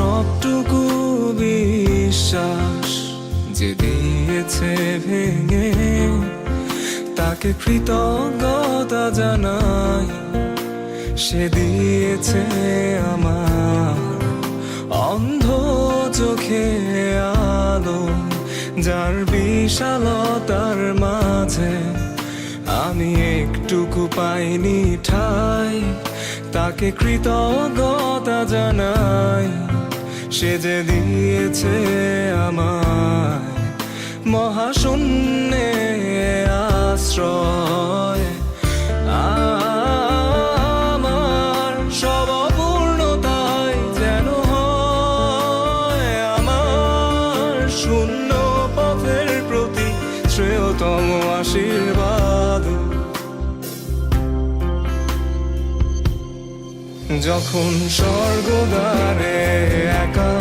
সবটুকু বিশ্বাস যে দিয়েছে ভেঙে, তাকে কৃতজ্ঞতা জানাই। সে দিয়েছে আমার অন্ধ চোখে আলো, যার বিশালতার মাঝে আমি একটুকু পাইনি ঠাই। তাকে কৃতজ্ঞতা জানাই। সে যে দিয়েছে আমায় মহাশূন্যে আশ্রয়। আমার সব অপূর্ণতাই যেন হয় আমার শূন্য পথের প্রতি শ্রেয়তম আশীর্বাদ। যখন স্বর্গদ্বারে একা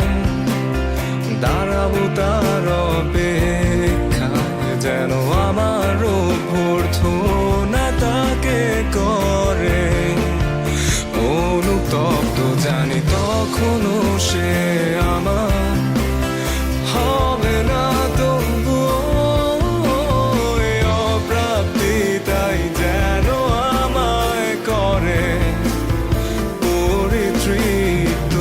দাঁড়াবো তার অপেক্ষায়, যেন আমার অভ্যর্থনা তাকে করে অনুতপ্ত। জানি তখনও সে আমার হবে না, তবুও অপ্রাপ্তি তাই যেন আমায় করে পরিতৃপ্ত।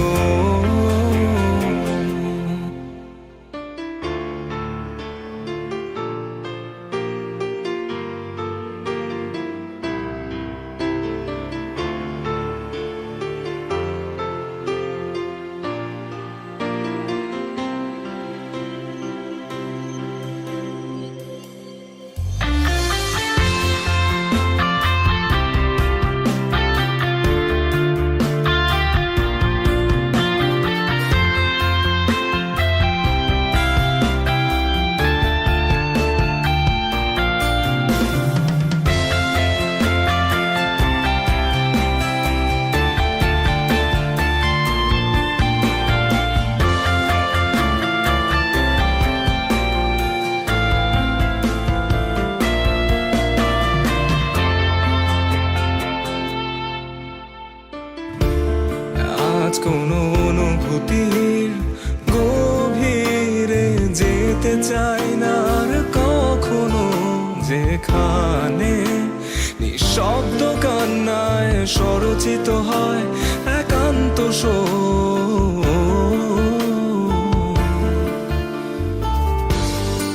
আজ কোনো অনুভূতির গভীরে যেতে চাই না আর কখনো, যেখানে নিঃশব্দ কান্নায় স্বরচিত হয় একান্ত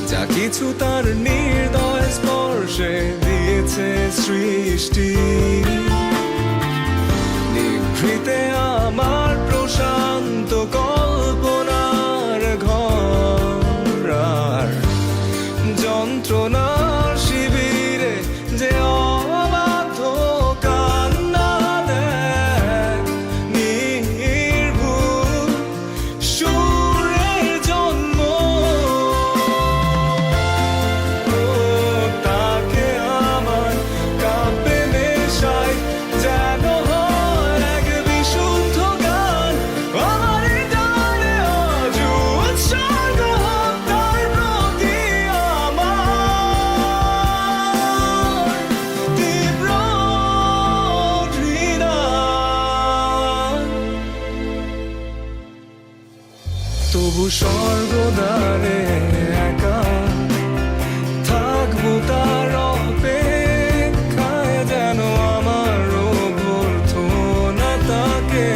যা কিছু তার নির্দয় স্পর্শে দিয়েছে সৃষ্টি। নিভৃতে আমার প্রশান্ত কল্পনার ঘর, আর যন্ত্রণার শিবিরে যে অবাধ্য কান্না দেয় নির্ভুল সুরের জন্ম। তাকে আমার কাব্যে মেশাই যেন তবু স্বর্গদ্বারে একা থাকবো তার অপেক্ষায়, যেন আমার অভ্যর্থনা তাকে